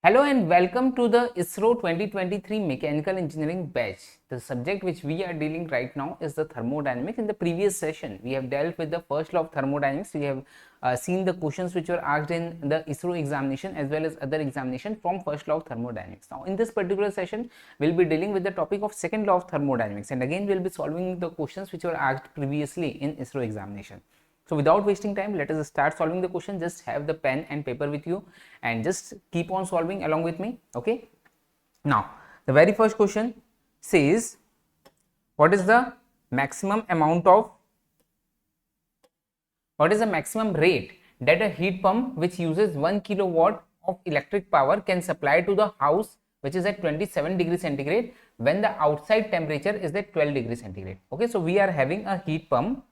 Hello and welcome to the ISRO 2023 Mechanical Engineering batch. The subject which we are dealing right now is the thermodynamics. In the previous session, we have dealt with the first law of thermodynamics. We have seen the questions which were asked in the ISRO examination as well as other examination from first law of thermodynamics. Now, in this particular session, we'll be dealing with the topic of second law of thermodynamics, and again we'll be solving the questions which were asked previously in ISRO examination. So without wasting time, let us start solving the question. Just have the pen and paper with you and just keep on solving along with me. Okay. Now, the very first question says, what is the maximum rate that a heat pump which uses 1 kilowatt of electric power can supply to the house which is at 27 degrees centigrade when the outside temperature is at 12 degrees centigrade. Okay, so we are having a heat pump,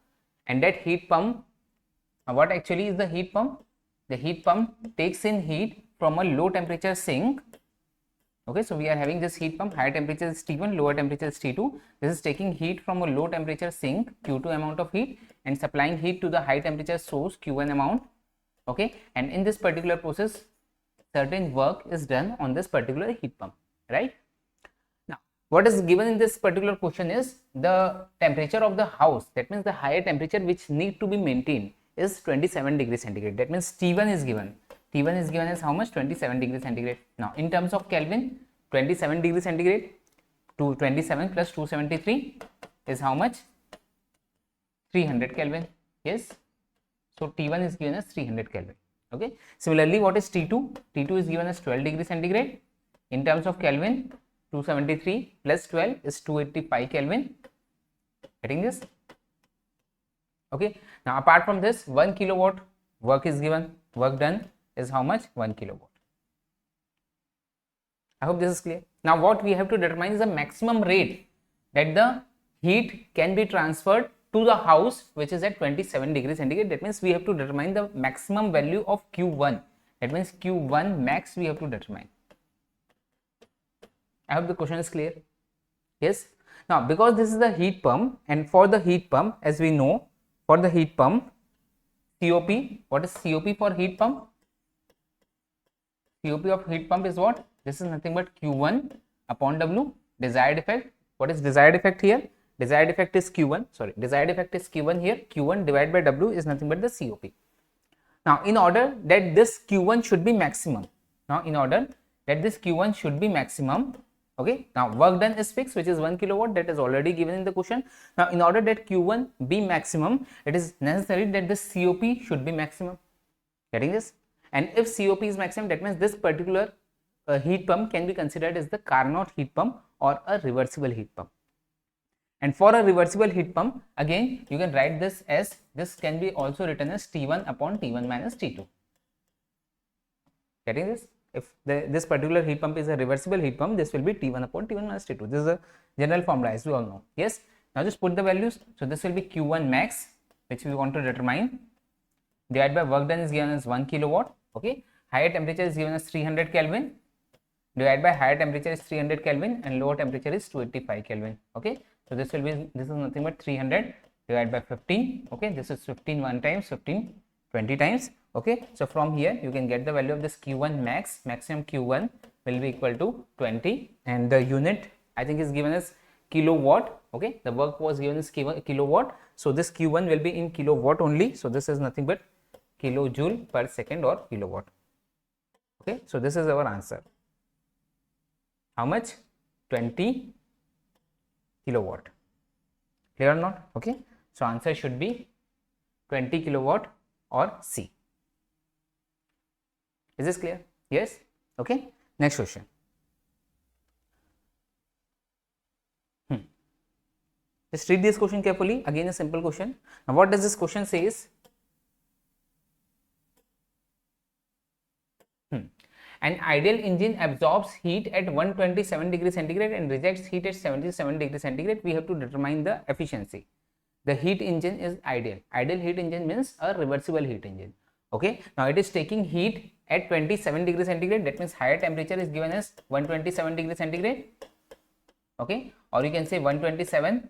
and that heat pump, what actually is the heat pump? The heat pump takes in heat from a low temperature sink. Okay, so we are having this heat pump, higher temperature is T1, lower temperature is T2. This is taking heat from a low temperature sink, Q2 amount of heat, and supplying heat to the high temperature source, Q1 amount. Okay, and in this particular process, certain work is done on this particular heat pump, right? Now, what is given in this particular question is the temperature of the house. That means the higher temperature which need to be maintained is 27 degrees centigrade. That means T1 is given. T1 is given as how much? 27 degrees centigrade. Now, in terms of Kelvin, 27 degrees centigrade to 27 plus 273 is how much? 300 Kelvin. Yes. So, T1 is given as 300 Kelvin. Okay. Similarly, what is T2? T2 is given as 12 degrees centigrade. In terms of Kelvin, 273 plus 12 is 285 Kelvin. Getting this? Okay. Now, apart from this, 1 kilowatt work is given. Work done is how much? 1 kilowatt. I hope this is clear. Now, what we have to determine is the maximum rate that the heat can be transferred to the house which is at 27 degrees centigrade. That means we have to determine the maximum value of Q1. That means Q1 max we have to determine. I hope the question is clear. Yes. Now, because this is the heat pump, and for the heat pump, as we know, for the heat pump, COP, what is COP for heat pump? COP of heat pump is what? This is nothing but Q1 upon W, desired effect. What is desired effect here? Desired effect is Q1, sorry, desired effect is Q1 here. Q1 divided by W is nothing but the COP. Now, in order that this Q1 should be maximum, okay, now work done is fixed, which is 1 kilowatt, that is already given in the question. Now, in order that Q1 be maximum, it is necessary that this COP should be maximum. Getting this? And if COP is maximum, that means this particular heat pump can be considered as the Carnot heat pump or a reversible heat pump. And for a reversible heat pump, again you can write this as, this can be also written as T1 upon T1 minus T2. Getting this? If this particular heat pump is a reversible heat pump, this will be T1 upon T1 minus T2. This is a general formula, as we all know. Yes. Now just put the values. So this will be Q1 max, which we want to determine, divided by work done is given as 1 kilowatt. Okay. Higher temperature is given as 300 Kelvin. Divided by higher temperature is 300 Kelvin and lower temperature is 285 Kelvin. Okay. So this will be, this is nothing but 300 divided by 15. Okay. This is 15 one times, 15 20 times. Okay. So from here you can get the value of this Q1 max, maximum Q1 will be equal to 20, and the unit I think is given as kilowatt. Okay. The work was given as kilowatt. So this Q1 will be in kilowatt only. So this is nothing but kilojoule per second or kilowatt. Okay. So this is our answer. How much? 20 kilowatt. Clear or not? Okay. So answer should be 20 kilowatt or C. Is this clear? Yes. Okay. Next question. Just read this question carefully. Again, a simple question. Now, what does this question says? An ideal engine absorbs heat at 127 degrees centigrade and rejects heat at 77 degrees centigrade. We have to determine the efficiency. The heat engine is ideal. Ideal heat engine means a reversible heat engine. Okay. Now it is taking heat at 27 degrees centigrade. That means higher temperature is given as 127 degrees centigrade. Okay. Or you can say 127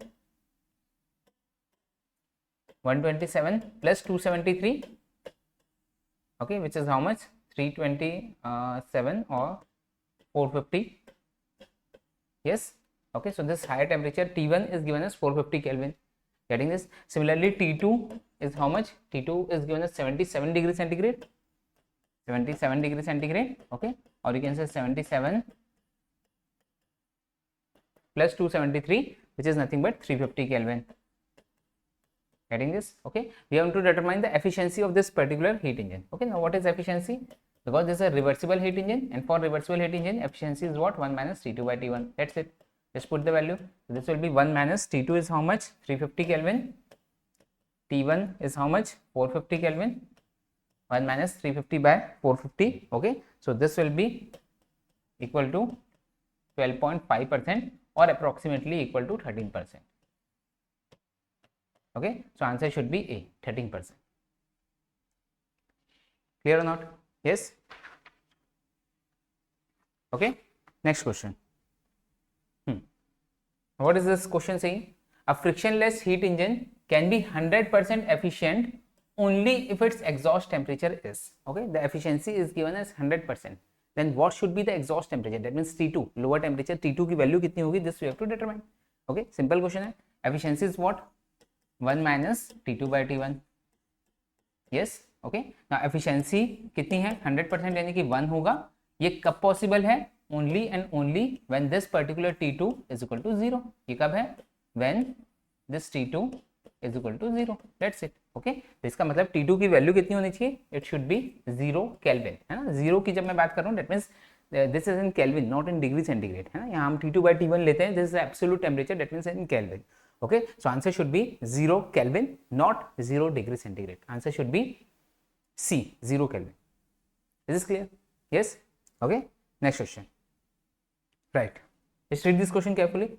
plus 273. Okay. Which is how much? 327 or 450. Yes, okay, so this higher temperature T1 is given as 450 Kelvin. Getting this? Similarly, T2 is how much? T2 is given as 77 degrees centigrade. 77 degrees centigrade, okay, or you can say 77 plus 273, which is nothing but 350 Kelvin. Getting this? Okay, we have to determine the efficiency of this particular heat engine. Okay, now what is efficiency? Because this is a reversible heat engine, and for reversible heat engine, efficiency is what? 1 minus T2 by T1. That's it. Just put the value. So this will be 1 minus T2 is how much? 350 Kelvin. T1 is how much? 450 Kelvin. 1 minus 350 by 450. Okay, so this will be equal to 12.5% or approximately equal to 13%. Okay, so answer should be A, 13%. Clear or not? Yes. Okay, next question. What is this question saying? A frictionless heat engine can be 100% efficient only if its exhaust temperature is, okay, the efficiency is given as 100%. Then what should be the exhaust temperature? That means T2, lower temperature T2 की value कितनी होगी? This we have to determine. Okay, simple question है. Efficiency is what? 1 minus T2 by T1. Yes, okay. Now efficiency कितनी है? 100% यानी कि 1 होगा. ये कब possible है? Only and only when this particular T2 is equal to 0. ये कब है? When this T2 is equal to 0. That's it. Okay. तो इसका मतलब T2 की वैल्यू कितनी होनी चाहिए? It should be 0 Kelvin, है ना? 0 की जब मैं बात कर रहा हूँ, that means this is in Kelvin, not in degree centigrade, है ना? यहाँ हम T2 by T1 लेते हैं. This is absolute temperature, that means in Kelvin. Okay. So answer should be 0 Kelvin, not 0 degree centigrade. Answer should be C, 0 Kelvin. Is this clear? Yes. Okay. Next question. Right. Let's read this question carefully.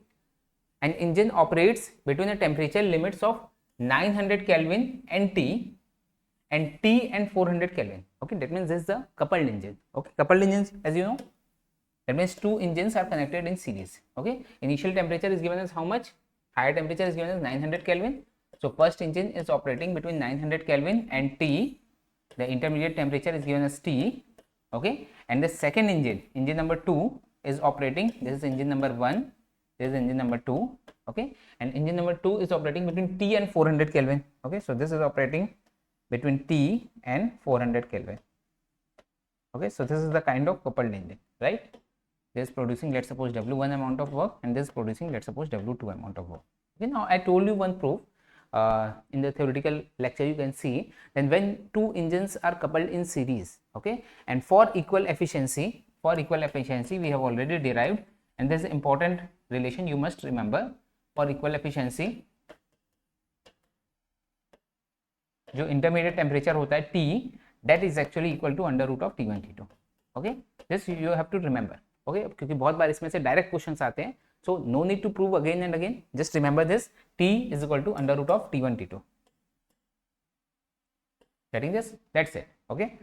An engine operates between the temperature limits of 900 Kelvin and T and 400 Kelvin. Okay, that means this is the coupled engine. Okay, coupled engines, as you know, that means two engines are connected in series. Okay, initial temperature is given as how much? Higher temperature is given as 900 Kelvin. So first engine is operating between 900 Kelvin and T. The intermediate temperature is given as T. Okay, and the second engine, engine number 2, is operating. This is engine number 1. This is engine number 2. Okay, and engine number 2 is operating between T and 400 Kelvin. Okay, so this is operating between T and 400 Kelvin. Okay, so this is the kind of coupled engine, right? This is producing, let's suppose, W1 amount of work, and this is producing, let's suppose, W2 amount of work. Okay, now I told you one proof. In the theoretical lecture you can see, then when two engines are coupled in series, okay, and for equal efficiency we have already derived, and this is important relation you must remember. For equal efficiency, जो intermediate temperature होता है T, that is actually equal to under root of T1 T2. Okay, this you have to remember. Okay, क्योंकि बहुत बार इसमें से direct questions आते हैं, so no need to prove again and again. Just remember this: T is equal to under root of T1 T2. Getting this? That's it. Okay.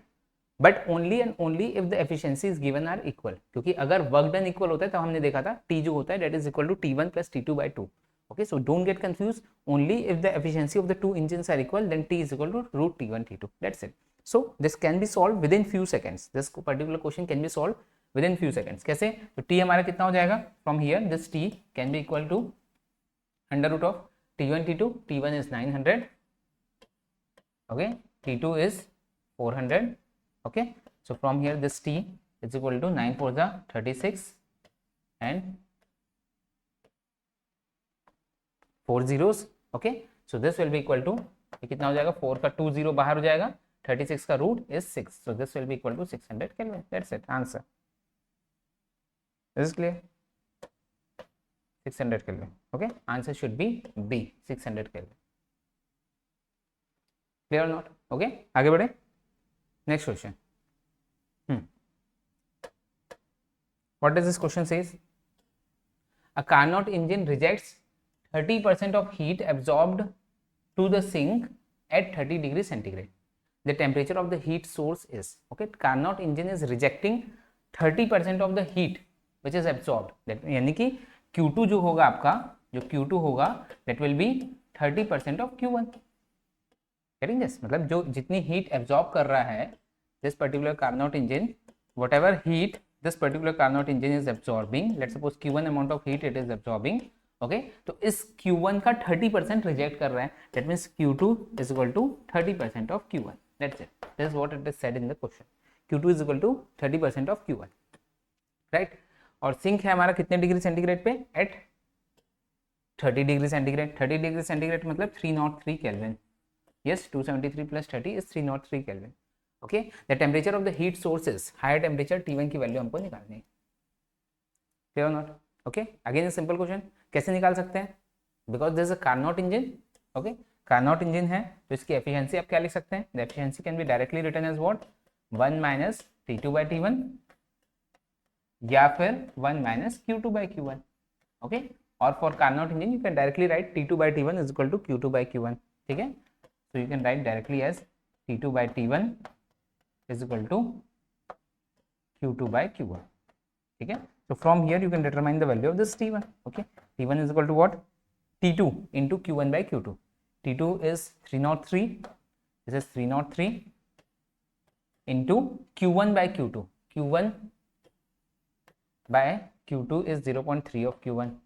But only and only if the efficiency is given are equal. क्योंकि अगर work done equal होता है तो हमने देखा था T जो होता है that is equal to T1 plus T2 by 2. Okay, so don't get confused. Only if the efficiency of the two engines are equal, then T is equal to root T1 T2. That's it. So this can be solved within few seconds. This particular question can be solved within few seconds. कैसे? तो T हमारा कितना हो जाएगा? From here this T can be equal to under root of T1 T2. T1 is 900. Okay, T2 is 400. Okay, so from here this T is equal to 9 4 the 36 and 4 zeros. Okay, so this will be equal to, ये कितना हो जाएगा? 4 का 2 0 बाहर हो जाएगा, 36 का root is 6, so this will be equal to 600 Kelvin. That's it, answer. This is clear? 600 Kelvin. Okay, answer should be B, 600 Kelvin. Clear or not? Okay, आगे बढ़े. Next question. What does this question says? A Carnot engine rejects 30% of heat absorbed to the sink at 30 degrees centigrade. The temperature of the heat source is, okay, Carnot engine is rejecting 30% of the heat which is absorbed. That यानी कि Q2 जो होगा आपका, जो Q2 होगा, that will be 30% of Q1. Getting this? मतलब जो जितनी heat absorb कर रहा है this particular Carnot engine, whatever heat this particular Carnot engine is absorbing, let's suppose Q1 amount of heat it is absorbing, okay, तो इस Q1 का 30% reject कर रहा है, that means Q2 is equal to 30% of Q1. That's it. This is what it is said in the question. Q2 is equal to 30% of Q1, right? और sink है हमारा कितने डिग्री सेंटीग्रेड पे? At 30 degree centigrade. 30 degree centigrade मतलब 303 kelvin. Yes, 273 plus 30 is 303 Kelvin. Okay, the temperature of the heat source is higher temperature T1 की value हमको निकालनी है. Clear or not? Okay, again a simple question. कैसे निकाल सकते हैं? Because there is a Carnot engine. Okay, Carnot engine है तो इसकी efficiency आप क्या लिख सकते हैं? The efficiency can be directly written as what? 1 minus T2 by T1 या फिर 1 minus Q2 by Q1. Okay, और for Carnot engine you can directly write T2 by T1 is equal to Q2 by Q1. ठीक है? So you can write directly as T2 by T1 is equal to Q2 by Q1. ठीक है? So from here you can determine the value of this T1. Okay? T1 is equal to what? T2 into Q1 by Q2. T2 is 303. This is 303 into Q1 by Q2. Q1 by Q2 is 0.3 of Q1.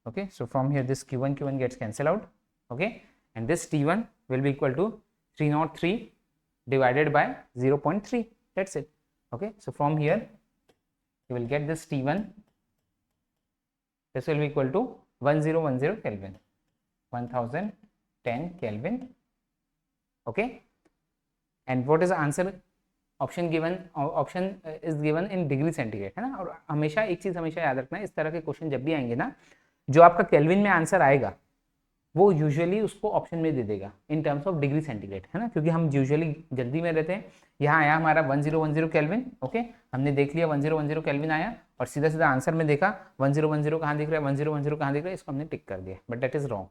Okay? So from here this Q1 gets cancelled out. Okay? And this T1 will be equal to 303 divided by 0.3. That's it. Okay, so from here you will get this T1. This will be equal to 1010 Kelvin, 1010 Kelvin. Okay, and what is the answer? Option is given in degree centigrade, है ना. और हमेशा एक चीज हमेशा याद रखना है, इस तरह के क्वेश्चन जब भी आएंगे ना, जो आपका केल्विन में आंसर आएगा वो यूजुअली उसको ऑप्शन में दे देगा इन टर्म्स ऑफ डिग्री सेंटीग्रेड, है ना, क्योंकि हम यूजुअली जल्दी में रहते हैं. यहाँ आया हमारा 1010 केल्विन. ओके, हमने देख लिया 1010 केल्विन आया और सीधा सीधा आंसर में देखा 1010 कहाँ दिख रहा है, 1010 कहाँ दिख रहा है, इसको हमने टिक कर दिया, but that is wrong.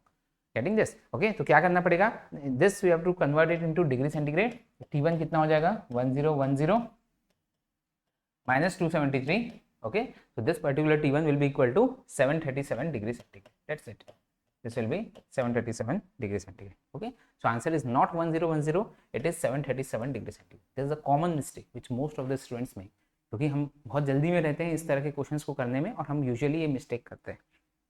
Getting this? Okay, तो क्या करना पड़ेगा? This we have to convert it into degree centigrade. T1 कितना हो जाएगा? 1010 minus 273. Okay, so this particular T1 will be equal to 737 degree centigrade. That's it. This will be 737 degree centigrade. Okay, so answer is not 1010, it is 737 degree centigrade. This is a common mistake which most of the students make, क्योंकि हम बहुत जल्दी में रहते हैं इस तरह के क्वेश्चंस को करने में और हम यूजुअली ये मिस्टेक करते हैं.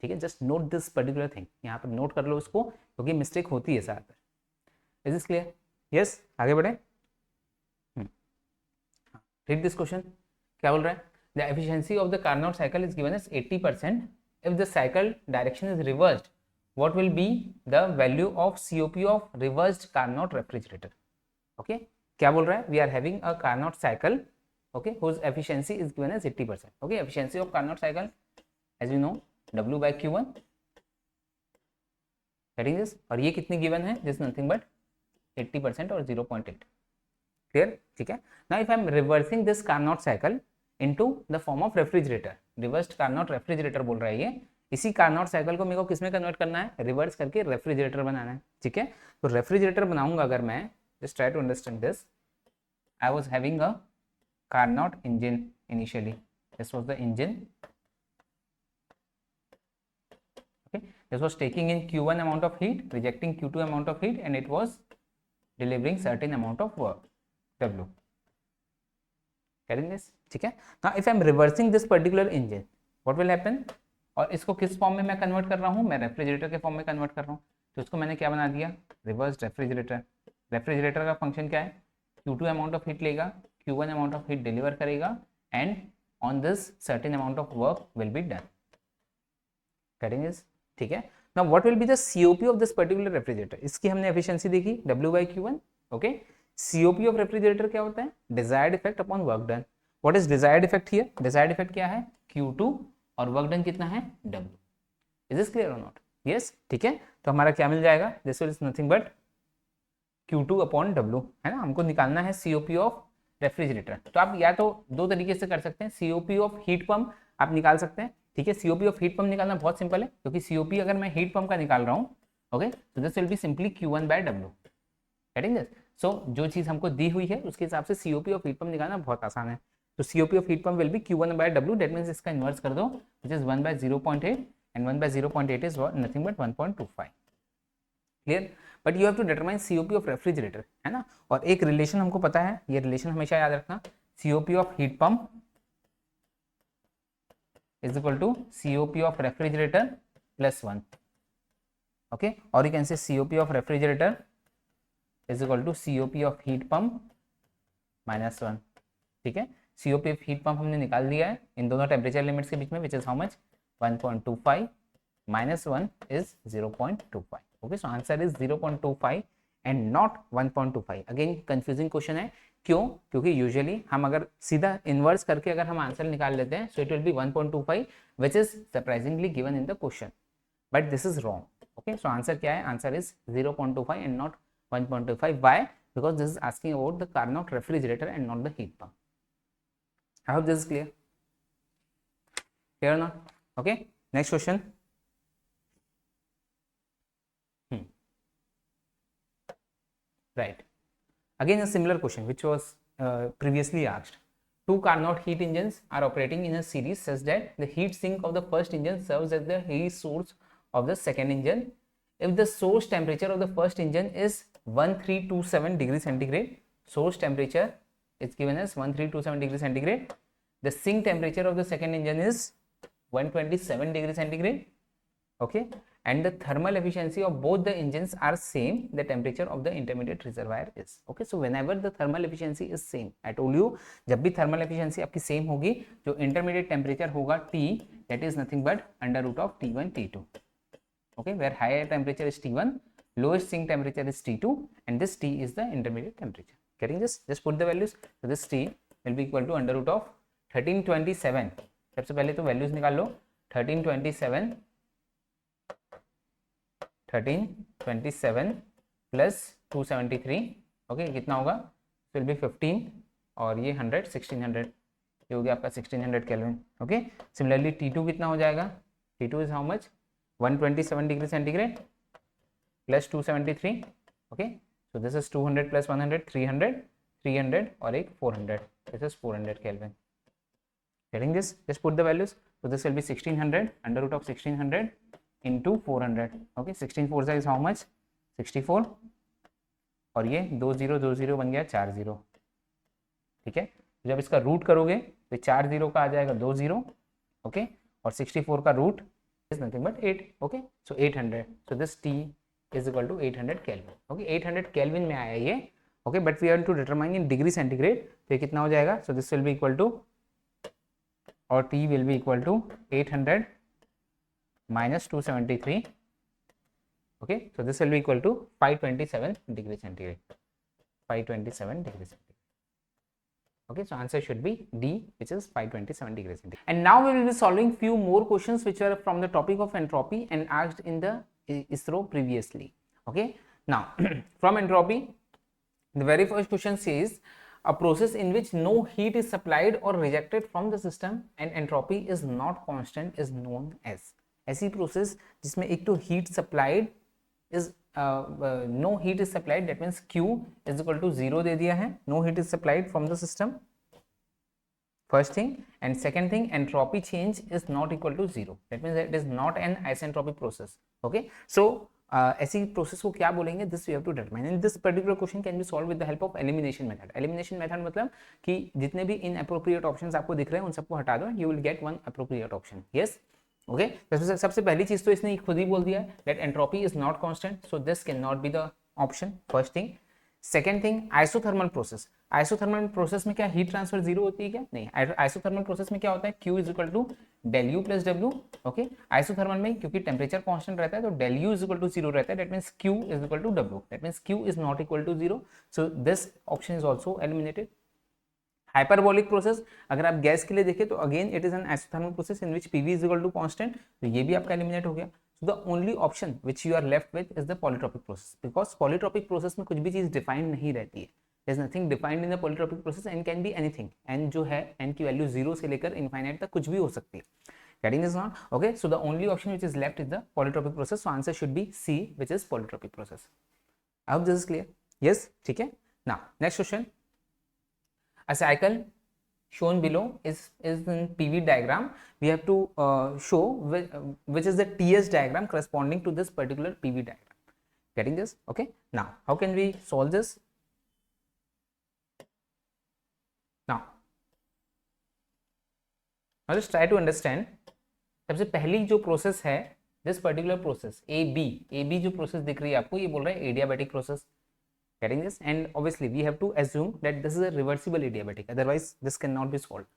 ठीक है, just note this particular thing, यहाँ पर नोट कर लो इसको, क्योंकि मिस्टेक होती है ज़्यादातर. Is this clear? यस, आगे बढ़े. Read this question. क्या बोल रहा है? The efficiency of the Carnot cycle is given as 80% if the cycle direction is reversed. What will be the value of COP of reversed Carnot refrigerator? Okay, क्या बोल रहा है? We are having a Carnot cycle, okay, whose efficiency is given as 80%. Okay, efficiency of Carnot cycle, as you know, W by Q1. Getting this? और ये कितनी given है? This is nothing but 80% or 0.8. Clear? ठीक है. Now if I am reversing this Carnot cycle into the form of refrigerator, reversed Carnot refrigerator बोल रहा है ये. इसी कार्नोट साइकिल को मेरे को किसमें कन्वर्ट करना है? रिवर्स करके रेफ्रिजरेटर बनाना है. ठीक है, तो रेफ्रिजरेटर बनाऊंगा अगर मैं, just try to understand this. I was having a Carnot engine initially. This was the engine. Okay, this was taking in Q1 amount of heat, rejecting Q2 amount of heat, and it was delivering certain amount of work, W. Getting this? ठीक है. Now if I am reversing this particular engine, what will happen? और इसको किस form में मैं convert कर रहा हूँ? मैं रेफ्रिजरेटर के फॉर्म में कन्वर्ट कर रहा हूँ. तो इसको मैंने क्या बना दिया? Reverse refrigerator. रेफ्रिजरेटर का फंक्शन क्या है? Q2 अमाउंट ऑफ हीट लेगा, Q1 amount of heat deliver करेगा, and on this certain amount of work will be done. Getting this? ठीक है. Now what will be the COP of this particular refrigerator? इसकी हमने efficiency देखी, W by Q1. Okay, COP of refrigerator क्या होता है? Desired effect upon work done. What is desired effect here? Desired effect क्या है? Q2 और work done कितना है? W. इज दिस क्लियर और नॉट? यस, ठीक है. तो हमारा क्या मिल जाएगा? This is nothing but Q2 upon W, है ना. हमको निकालना है COP ऑफ रेफ्रिजरेटर. तो आप या तो दो तरीके से कर सकते हैं. COP ऑफ हीट पंप आप निकाल सकते हैं. ठीक है, COP ऑफ हीट पंप निकालना बहुत सिंपल है, क्योंकि COP अगर मैं हीट पंप का निकाल रहा हूँ, ओके, तो this will be simply Q1 by W. Getting this? So जो चीज हमको दी हुई है उसके हिसाब से COP ऑफ हीट पंप निकालना बहुत आसान है. तो COP of heat pump will be Q1 by W. That means इसका इन्वर्स कर दो, which is 1 by 0.8, and 1 by 0.8 is nothing but 1.25. Clear? But you have to determine COP of refrigerator, है ना. और एक रिलेशन हमको पता है, ये रिलेशन हमेशा याद रखना. COP of heat pump is equal to COP of refrigerator plus 1. Okay, or you can say COP of refrigerator is equal to COP of heat pump minus 1. ठीक है, COP of heat pump हमने निकाल दिया है इन दोनों temperature limits के बीच में, which is how much 1.25 minus 1 is 0.25. Okay, so answer is 0.25 and not 1.25. Again confusing question है, क्यों? क्योंकि यूजुअली हम अगर सीधा इनवर्स करके अगर हम आंसर निकाल लेते हैं, so it will be 1.25 which is surprisingly given in the question, but this is wrong. Okay, so answer क्या है? Answer is 0.25 and not 1.25. Why? Because this is asking about the Carnot refrigerator and not the heat pump. I hope this is clear. Clear or not? Okay, next question. Right, again a similar question which was previously asked. Two Carnot heat engines are operating in a series such that the heat sink of the first engine serves as the heat source of the second engine. If the source temperature of the first engine is 1327 degrees centigrade, source temperature is given as 1327 degrees centigrade, the sink temperature of the second engine is 127 degrees centigrade. Okay, and the thermal efficiency of both the engines are same, the temperature of the intermediate reservoir is. Okay, so whenever the thermal efficiency is same, I told you जब भी thermal efficiency आपकी same होगी, जो intermediate temperature होगा T, that is nothing but under root of T1 T2. Okay, where higher temperature is T1, lowest sink temperature is T2, and this T is the intermediate temperature. Getting this? Just put the values. So this T will be equal to under root of 1327. सबसे पहले तो values निकाल लो. 1327 plus 273. Okay, कितना होगा? Will be 15 और ये 100, 1600, ये हो गया आपका 1600 केल्विन. ओके, सिमिलरली T2 कितना हो जाएगा? T2 is how much? 127 degree centigrade plus 273. Okay, so this is 200 plus 100, 300, 300 और एक 400. This is 400 kelvin. Getting this? Just put the values. So this will be 1600 under root of 1600 into 400. Okay, 16 4 is how much? 64 और ये 20 बन गया 40. ठीक है, जब इसका रूट करोगे तो 40 का आ जाएगा 20. ओके, और 64 का root is nothing but 8. Okay, so 800. So this T is equal to 800 Kelvin. Okay, 800 Kelvin में आया ये. Okay, but we have to determine in degree centigrade. तो ये कितना हो जाएगा? So this will be equal to, or T will be equal to 800 minus 273. Okay, so this will be equal to 527 degree centigrade. 527 degree centigrade. Okay, so answer should be D, which is 527 degrees centigrade. And now we will be solving few more questions which are from the topic of entropy and asked in the ISRO previously. Okay, now from entropy, the very first question says a process in which no heat is supplied or rejected from the system and entropy is not constant is known as. ऐसी process जिसमें एक तो heat supplied is no heat is supplied, that means Q is equal to 0 दे दिया है, no heat is supplied from the system, first thing. And second thing, entropy change is not equal to 0, that means it is not an isentropic process. Okay, so ऐसी process को क्या बोलेंगे? This we have to determine. And this particular question can B solve with the help of elimination method. Elimination method मतलब कि जितने भी inappropriate options आपको दिख रहे हैं उन सबको हटा दो, you will get one appropriate option. Yes, okay, सबसे पहली चीज तो इसने खुद ही बोल दिया है that entropy is not constant, so this can not be the option, first thing. Second thing, isothermal process. Isothermal process में क्या हीट ट्रांसफर जीरो होती है क्या? नहीं. आइसोथर्मल प्रोसेस में क्या होता है? Q is equal to del U plus W. Okay, isothermal में क्योंकि टेम्परेचर कांस्टेंट रहता है तो del U is equal to 0 रहता है, that means Q is equal to W, that means Q is not equal to 0, so this option is also eliminated. Hyperbolic process, अगर आप gas के लिए देखें तो again it is an isothermal process in which PV is equal to constant, तो ये भी आपका एलिमिनेट हो गया. So the only option which you are left with is the polytropic process, because polytropic process में कुछ भी चीज डिफाइंड नहीं रहती है. There is nothing defined in the polytropic process and can be anything. n जो है n की वैल्यू 0 से लेकर इनफाइनाइट तक कुछ भी हो सकती है. Getting this not? Okay, so the only option which is left is the polytropic process. So answer should be C, which is polytropic process. I hope this is clear. Yes, ठीक है. Now next question. A cycle shown below is in PV diagram. We have to show which is the TS diagram corresponding to this particular PV diagram. Getting this? Okay. Now how can we solve this? Now now just try to understand. सबसे पहली जो process है, this particular process A B जो process दिख रही है आपको, ये बोल रहा है adiabatic process. Getting this? And obviously we have to assume that this is a reversible adiabatic, otherwise this cannot be solved.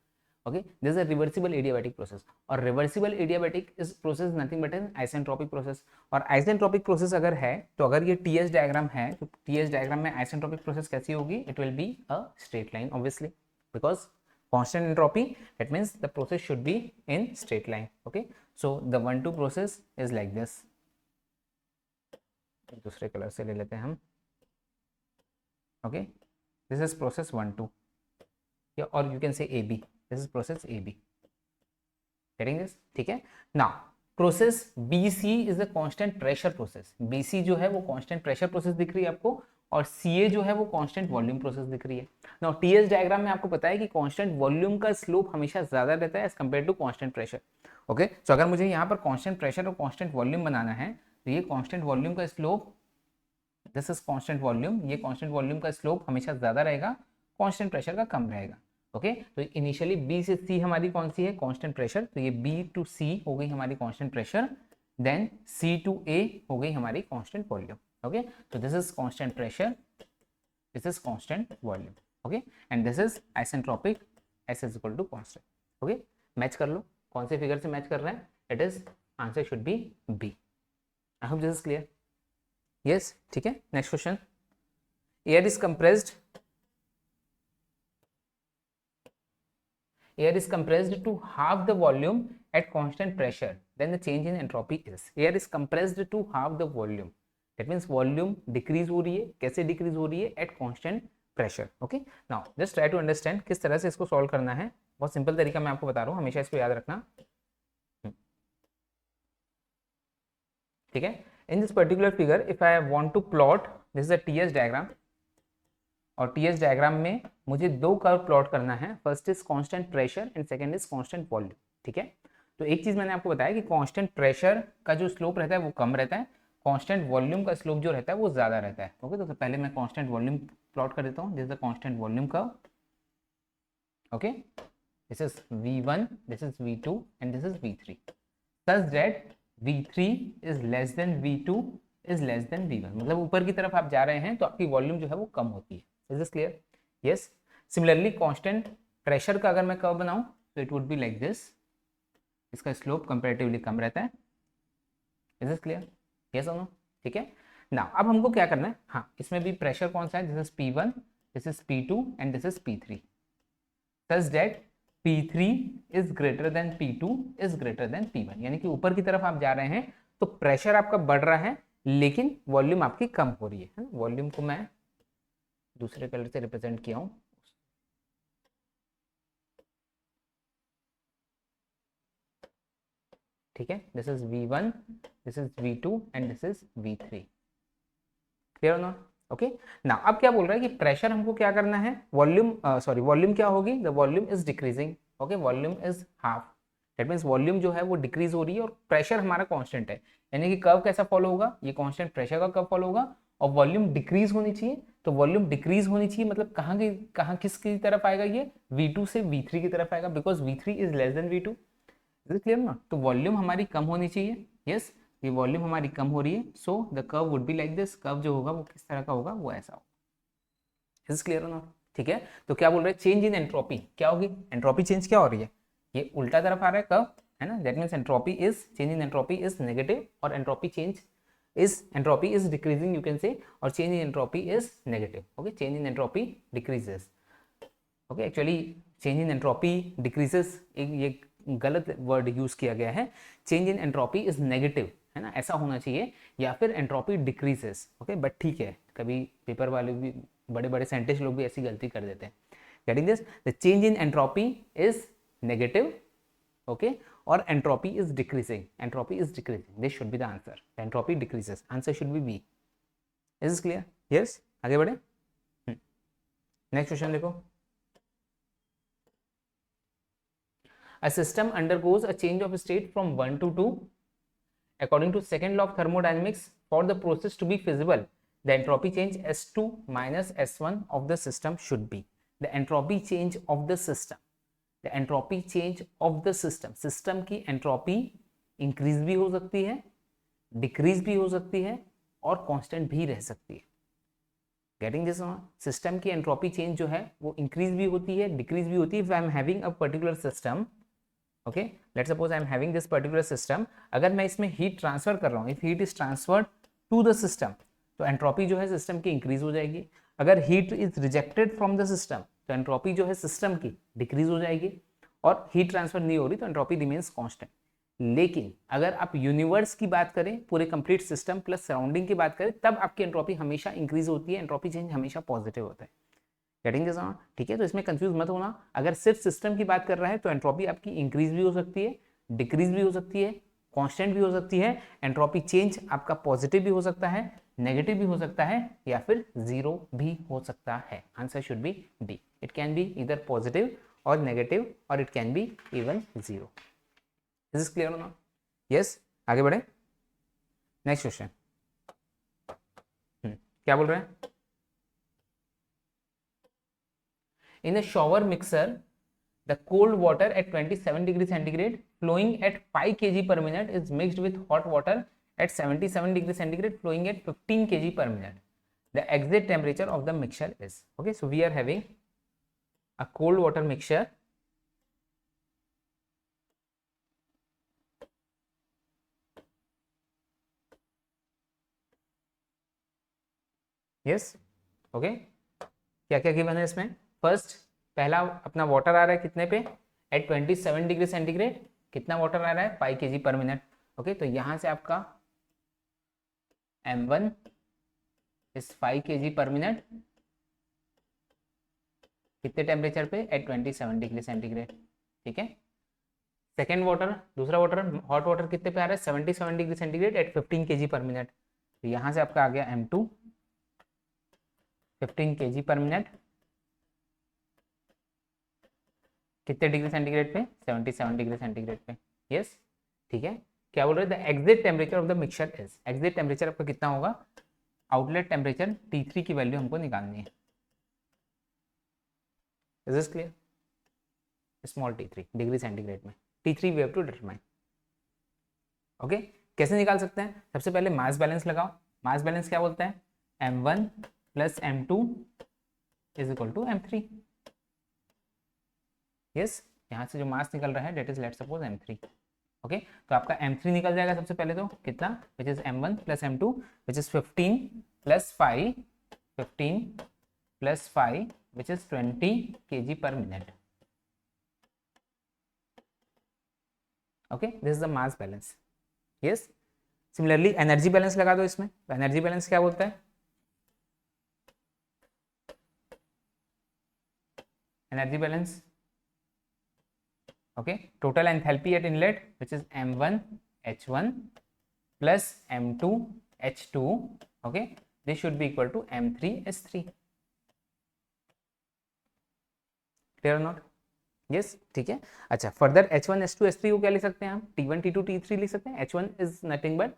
Okay, this is a reversible adiabatic process, और reversible adiabatic is process nothing but an isentropic process. और isentropic process अगर है तो अगर ये TS diagram है तो TS diagram में isentropic process कैसी होगी? It will be a straight line obviously, because constant entropy, that means the process should be in straight line. Okay, so the 1-2 process is like this. दूसरे colour से ले लेते हैं हम। Okay, this is process 1-2, yeah, or you can say AB. This is process AB. Getting this? ठीक है। Now process BC is a constant pressure process. BC जो है वो constant pressure process दिख रही है आपको, और CA जो है वो constant volume process दिख रही है। Now TS डायग्राम में आपको पता है कि constant volume का slope हमेशा ज़्यादा रहता है as compared to constant pressure. Okay, so अगर मुझे यहाँ पर constant pressure और constant volume बनाना है तो ये constant volume का slope, this is constant volume, ये कांस्टेंट वॉल्यूम का स्लोप हमेशा ज्यादा रहेगा, कांस्टेंट प्रेशर का कम रहेगा। ओके, तो इनिशियली बी से सी हमारी कौन सी है? कांस्टेंट प्रेशर, तो ये बी टू सी हो गई हमारी constant pressure, then C to A हो गई हमारी कांस्टेंट वॉल्यूम। ओके, तो this is constant pressure, this is constant volume. Okay, and this is isentropic, S is equal to constant. Okay, match कर लो, कौन से फिगर से मैच कर रहे हैं? It is answer should be B. I hope this is clear. Yes, ठीक है। Next question, air is compressed, air is compressed to half the volume at constant pressure, then the change in entropy is, air is compressed to half the volume, that means volume decrease हो रही है। कैसे decrease हो रही है? at constant pressure. okay, now just try to understand किस तरह से इसको solve करना है। बहुत सिंपल तरीका मैं आपको बता रहा हूँ, हमेशा इसको याद रखना। ठीक है, in this particular figure if I want to plot, this is a TS diagram, और TS डायग्राम में मुझे दो कर्व प्लॉट करना है, first is constant pressure and second is constant volume. ठीक है, तो एक चीज मैंने आपको बताया कि कांस्टेंट प्रेशर का जो स्लोप रहता है वो कम रहता है, कांस्टेंट वॉल्यूम का स्लोप जो रहता है वो ज्यादा रहता है। ओके, तो पहले मैं कांस्टेंट वॉल्यूम प्लॉट कर देता हूँ, this is the constant volume curve. Okay, this is V1, this is V2 and this is V3, such that V3 is less than V2 is less than V1, मतलब ऊपर की तरफ आप जा रहे हैं तो आपकी वॉल्यूम जो है वो कम होती है। Is this clear? Yes. Similarly, constant pressure का अगर मैं कर्व बनाऊं तो it would be like this. इसका स्लोप कंपैरेटिवली कम रहता है। Is this clear? Yes or no? ठीक है। Now अब हमको क्या करना है? हाँ, इसमें भी प्रेशर कौन सा है? This is P1, this is P2 and this is P3. Such that P3 is greater than P2 is greater than P1. यानी कि ऊपर की तरफ आप जा रहे हैं तो प्रेशर आपका बढ़ रहा है लेकिन वॉल्यूम आपकी कम हो रही है। वॉल्यूम को मैं दूसरे कलर से रिप्रेजेंट किया हूं। ठीक है, this is V1, this is V2 and this is V3। Clear हो ना? ओके, ना अब क्या बोल रहा है कि प्रेशर हमको क्या करना है? वॉल्यूम सॉरी वॉल्यूम क्या होगी? The volume is decreasing. Okay, volume is half, that means volume जो है वो डिक्रीज हो रही है और प्रेशर हमारा कांस्टेंट है, यानी कि कर्व कैसा फॉलो होगा? ये कांस्टेंट प्रेशर का कर्व फॉलो होगा और वॉल्यूम डिक्रीज होनी चाहिए। तो वॉल्यूम डिक्रीज होनी चाहिए मतलब कहाँ किसकी तरफ आएगा? ये V2 से V3 की तरफ आएगा, because V3 is less than V2। Is it clear ना? तो वॉल्यूम हमारी कम होनी चाहिए। यस, ये वॉल्यूम हमारी कम हो रही है, so the curve would be like this. Curve जो होगा वो किस तरह का होगा? वो ऐसा होगा। इज क्लियर ना? ठीक है, तो क्या बोल रहे हैं? चेंज इन एंट्रोपी क्या होगी? एंट्रोपी चेंज क्या हो रही है? ये उल्टा तरफ आ रहा है कर्व, है ना? That means entropy is, change in entropy is negative, और entropy change is entropy is decreasing you can say, or change in entropy is negative. Okay, change in entropy decreases. Okay, actually change in entropy decreases ये गलत word use किया गया है। change in entropy is negative, है ना? ऐसा होना चाहिए, या फिर entropy decreases. okay, बट ठीक है, कभी पेपर वाले भी बड़े बड़े साइंटिस्ट लोग भी ऐसी गलती कर देते हैं। getting this? the change in entropy is negative. okay, और entropy is decreasing. Entropy is decreasing. This should be the answer. The entropy decreases. Answer should be B. Is this clear? Yes. आगे बढ़े। Next question देखो। A system undergoes a change of state from 1 to 2 according to second law of thermodynamics. For the process to be feasible, the entropy change S2 minus S1 of the system should be. The entropy change of the system the entropy change of the system, system की entropy increase भी हो सकती है, decrease भी हो सकती है और कांस्टेंट भी रह सकती है। Getting this? सिस्टम की एंट्रोपी चेंज जो है वो इंक्रीज भी होती है, डिक्रीज भी होती है। If I am having a particular system, okay, let's suppose I am having this particular system, अगर मैं इसमें हीट ट्रांसफर कर रहा हूँ, if heat is transferred to the system, तो एंट्रोपी जो है सिस्टम की इंक्रीज हो जाएगी। अगर heat is rejected from the system, तो एंट्रोपी जो है सिस्टम की डिक्रीज हो जाएगी, और हीट ट्रांसफर नहीं हो रही तो एंट्रोपी रिमेन्स कांस्टेंट। लेकिन अगर आप यूनिवर्स की बात करें, पूरे कंप्लीट सिस्टम प्लस सराउंडिंग की बात करें, तब आपकी एंट्रोपी हमेशा इंक्रीज होती है, एंट्रोपी चेंज हमेशा पॉजिटिव होता है। Getting this? ठीक है, तो इसमें कंफ्यूज मत होना। अगर सिर्फ सिस्टम की बात कर रहा है तो एंट्रोपी आपकी इंक्रीज भी हो सकती है, डिक्रीज भी हो सकती है, कांस्टेंट भी हो सकती है। एंट्रोपी चेंज आपका पॉजिटिव भी हो सकता है, नेगेटिव भी हो सकता है, या फिर जीरो भी हो सकता है। Answer should be D. It can be इधर पॉजिटिव और नेगेटिव, और it can be even zero. Is this clear ना? यस, आगे बढ़े। नेक्स्ट क्वेश्चन क्या बोल रहे हैं? In a shower mixer, the cold water at 27 degrees centigrade flowing at 5 kg per minute is mixed with hot water at 77 degrees centigrade flowing at 15 kg per minute. The exit temperature of the mixture is, okay, so we are having a cold water mixture, yes, okay, क्या क्या given है इसमें? First, पहला अपना water आ रहा है कितने पे? At 27 degree centigrade. कितना वाटर आ रहा है? 5 kg पर मिनट। ओके, तो यहां से आपका m1 is 5 kg per minute, कितने टेम्परेचर पे? At 27 degree centigrade. ठीक है, सेकेंड वाटर, दूसरा वाटर, हॉट वाटर कितने पे आ रहा है? 77 degree centigrade at 15 kg per minute. तो यहाँ से आपका आ गया m2 15 kg पर मिनट, कितने डिग्री सेंटीग्रेड पे? 77 डिग्री सेंटीग्रेड पे। यस, ठीक है। क्या बोल रहे हैं? The exit temperature of the mixture is, exit temperature आपका कितना होगा? आउटलेट टेम्परेचर T3 की वैल्यू हमको निकालनी है। Is this clear? Small t3 degree centigrade में, T3 we have to determine. Okay, कैसे निकाल सकते हैं? सबसे पहले मास बैलेंस लगाओ। मास बैलेंस क्या बोलता है? m1 plus m2 is equal to m3। Yes, यहाँ से जो मास निकल रहा है that is let suppose m3। Okay, तो आपका m3 निकल जाएगा सबसे पहले, तो कितना? Which is m1 plus m2 which is 15 plus 5, 15 plus 5 which is 20 kg per minute. Okay, this is the mass balance. Yes, similarly energy balance लगा दो इसमें। तो एनर्जी बैलेंस क्या बोलता है? Energy balance, okay, total enthalpy at inlet which is m1 h1 plus m2 h2, okay, this should be equal to m3 s3। clear or not? yes, ठीक है। अच्छा, फर्दर h1 h2 s3 को क्या लिख सकते हैं हम? t1 t2 t3 लिख सकते हैं। h1 is nothing but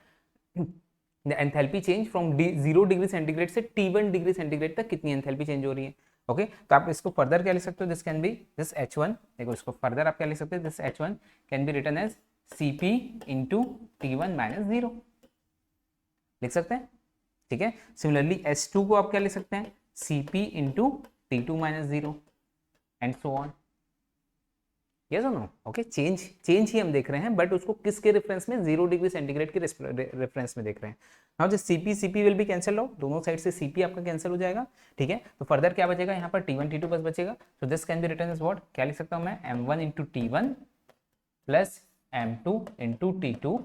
the enthalpy change from 0 degree centigrade से t1 डिग्री सेंटीग्रेड तक कितनी एंथैल्पी चेंज हो रही है। ओके, तो आप इसको फर्दर क्या लिख सकते हो? This can B this h1, देखो इसको फर्दर आप क्या लिख सकते हो? This h1 can be written as cp into t1 minus 0 लिख सकते हैं। ठीक है, सिमिलरली s2 को आप क्या लिख सकते हैं? cp into t2 minus 0 and so on. Yes और नो? ओके, चेंज ही हम देख रहे हैं, बट उसको किसके रेफरेंस में? 0 डिग्री सेंटीग्रेड के रेफरेंस में देख रहे हैं। नाउ जो cp will be cancel out, दोनों साइड से cp आपका कैंसिल हो जाएगा। ठीक है, तो फर्दर क्या बचेगा यहाँ पर? t1 t2 बस बचेगा। So this can be written as what? क्या लिख सकता हूँ मैं? m1 into t1 plus m2 into t2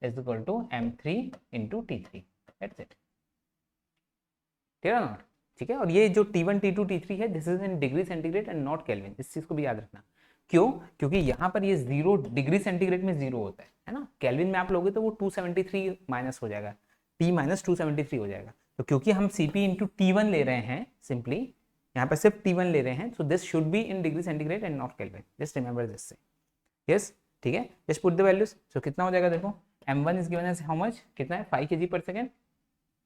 is equal to m3 into t3। That's it. Clear और नॉट? ठीक है, और ये जो t1 t2 t3 है, this is in degree centigrade and not kelvin. इस चीज को भी याद रखना। क्यों? क्योंकि यहाँ पर ये 0 डिग्री सेंटीग्रेड में 0 होता है ना। केल्विन में आप लोगे तो वो 273 माइनस हो जाएगा, T माइनस 273 हो जाएगा। तो क्योंकि हम Cp इंटू T1 ले रहे हैं, सिंपली यहाँ पर सिर्फ T1 ले रहे हैं, so this should be in degree centigrade and not kelvin. Just remember this से। यस, ठीक है, just put the values. So कितना हो जाएगा? देखो, m1 is given as how much? कितना है? 5 kg per second,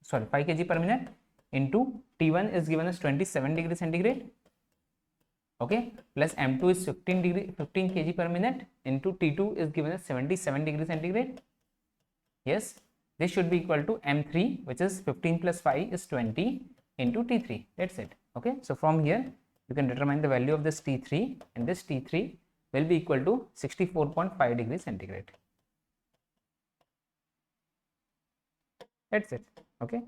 sorry 5 kg per minute, into T1 is given as 27 degree centigrade. okay, plus m2 is 15 kg per minute into t2 is given as 77 degree centigrade. Yes, this should be equal to m3, which is 15 plus 5 is 20 into t3. That's it. Okay, so from here you can determine the value of this t3, and this t3 will be equal to 64.5 degrees centigrade. That's it. Okay,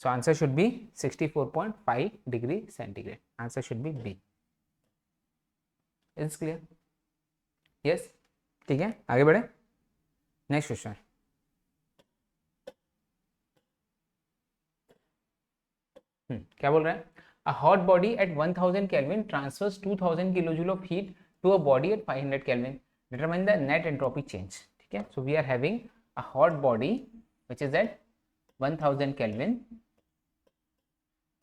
so answer should be 64.5 degree centigrade. Answer should be B. Is clear? Yes, ठीक है, आगे बढ़े. Next question. क्या बोल रहा है? A hot body at 1000 Kelvin transfers 2000 kilojoule of heat to a body at 500 Kelvin. Determine the net entropy change. ठीक है, so we are having a hot body which is at 1000 Kelvin.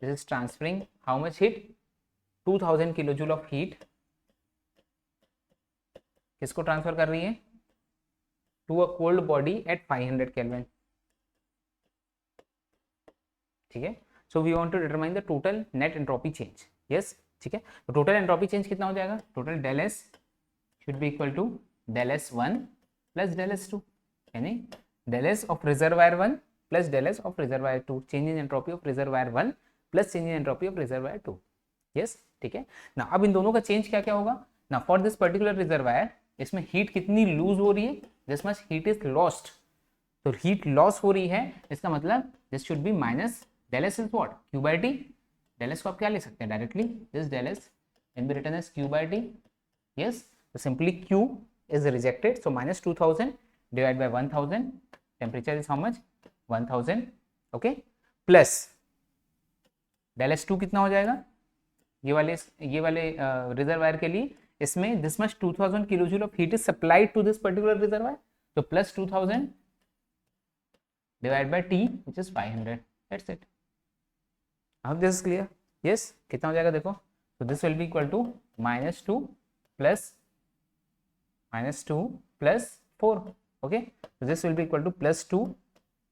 This is transferring how much heat? 2000 kilojoule of heat. किसको transfer कर रही है? To a cold body at 500 kelvin. ठीक है, so we want to determine the total net entropy change. Yes, ठीक है, तो total entropy change कितना हो जाएगा? Total del S should be equal to del S 1 plus del S 2, यानी del S of reservoir 1 plus del S of reservoir 2, change in entropy of reservoir 1 plus change in entropy of reservoir 2. Yes, ठीक है ना. अब इन दोनों का change क्या क्या होगा ना? फॉर दिस पर्टिकुलर रिजर्वायर इसमें हीट कितनी लूज हो रही है? This much heat is lost. तो हीट लॉस हो रही है, इसका मतलब this should be minus del S is what? Q by T. Del S को आप क्या ले सकते हैं directly? This del S can be written as Q by T. Yes, तो simply Q is rejected, so minus 2000 divide by 1000. Temperature is how much? 1000. Okay, plus del S 2 कितना हो जाएगा? ये वाले रिजर्वायर के लिए इसमें this much 2000 kilojoule of heat is supplied to this particular reservoir, तो plus 2000 divide by T which is 500. That's it. I hope this is clear. Yes, कितना हो जाएगा देखो? तो this will be equal to -2 plus 4. Okay, so this will be equal to +2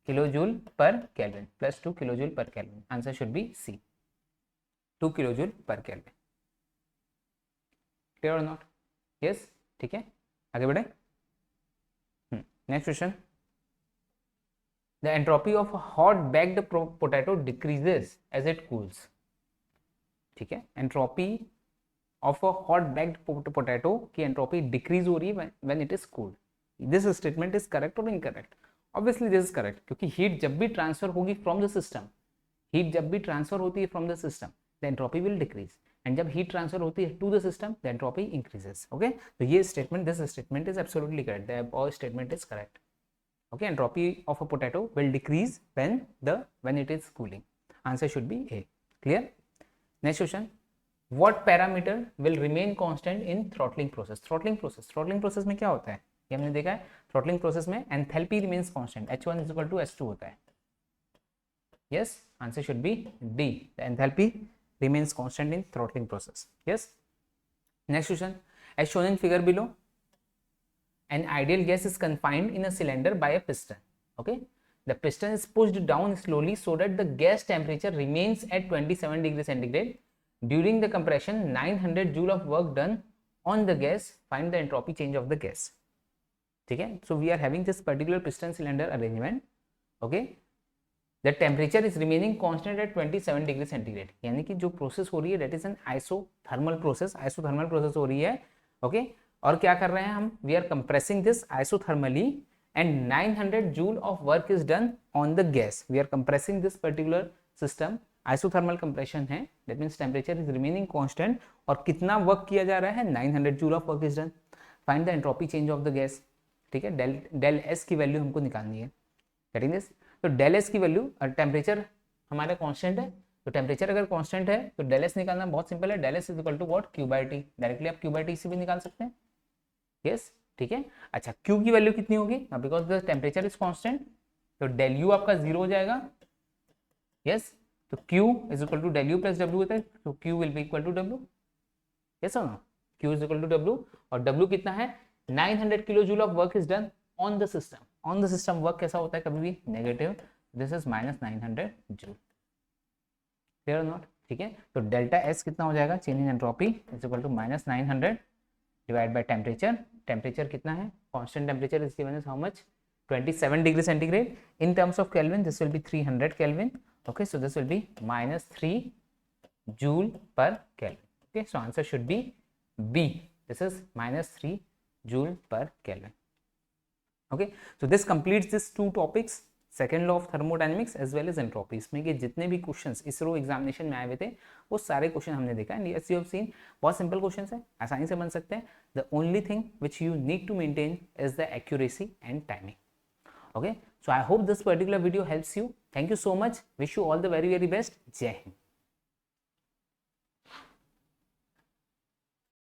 kilojoule per Kelvin. +2 kilojoule per Kelvin. Answer should be C. 2 kilojoule per Kelvin. Clear or not? Yes, ठीक है, आगे बढ़े. Next question. The entropy of a hot baked potato decreases as it cools. ठीक है, entropy of a hot baked potato की entropy decrease हो रही है when it is cooled. This statement is correct or incorrect? Obviously this is correct, क्योंकि heat जब भी transfer होगी from the system, heat जब भी transfer होती है from the system, the entropy will decrease, and जब heat transfer होती है to the system, the entropy increases. Okay, तो ये statement, this statement is absolutely correct. The above statement is correct. Okay, entropy of a potato will decrease when it is cooling. Answer should be A. Clear? Next question. What parameter will remain constant in throttling process? Throttling process में क्या होता है? ये हमने देखा है. Throttling process में enthalpy remains constant, H1 is equal to H2 होता है. Yes, answer should be D. The enthalpy remains constant in throttling process. Yes, next question. As shown in figure below, an ideal gas is confined in a cylinder by a piston. Okay, the piston is pushed down slowly so that the gas temperature remains at 27 degrees centigrade. During the compression, 900 joule of work done on the gas. Find the entropy change of the gas. ठीक है, so we are having this particular piston cylinder arrangement. Okay, the temperature is remaining constant at 27 degree centigrade. यानी कि जो process हो रही है that is an isothermal process. isothermal process हो रही है. Okay, और क्या कर रहे हैं हम? We are compressing this isothermally and 900 joule of work is done on the gas. We are compressing this particular system. isothermal compression है, that means temperature is remaining constant. और कितना वर्क किया जा रहा है? 900 joule of work is done. Find the entropy change of the gas. ठीक है, del S की वैल्यू हमको निकालनी है. Getting this? तो डेल एस की वैल्यू, टेम्परेचर हमारा कांस्टेंट है, तो टेम्परेचर अगर कांस्टेंट है तो डेल एस निकालना बहुत सिंपल है. Del S is equal to what? Q by T. Directly आप क्यू बाय टी से भी निकाल सकते हैं. यस, ठीक है. अच्छा, क्यू की वैल्यू कितनी होगी? Because the temperature is constant, तो डेल यू आपका 0 हो जाएगा. यस, तो Q is equal to del U plus W होता है, तो Q will be equal to W. Yes और no? Q is equal to W, और डब्ल्यू कितना है? 900 kilojoule of work is done on the system. On the system work कैसा होता है? कभी भी negative. This is -900 joule. Clear और नॉट? ठीक है, तो डेल्टा एस कितना हो जाएगा, change in entropy is equal to -900 divide by temperature, temperature कितना है, constant temperature is given is how much, 27 degree centigrade, in terms of kelvin this will be 300 kelvin, okay, so this will be -3 joule per kelvin, okay, so answer should be B, this is -3 joule per Kelvin, okay, so this completes this two topics, second law of thermodynamics as well as entropy, इसमें के जितने भी questions ISRO examination में आए हुए थे वो सारे क्वेश्चन हमने देखा and yes you have seen बहुत सिंपल क्वेश्चंस है, आसानी से बन सकते हैं, the only thing which you need to maintain is the accuracy and timing, okay, so I hope this particular video helps you, thank you so much, wish you all the very best, jai hind.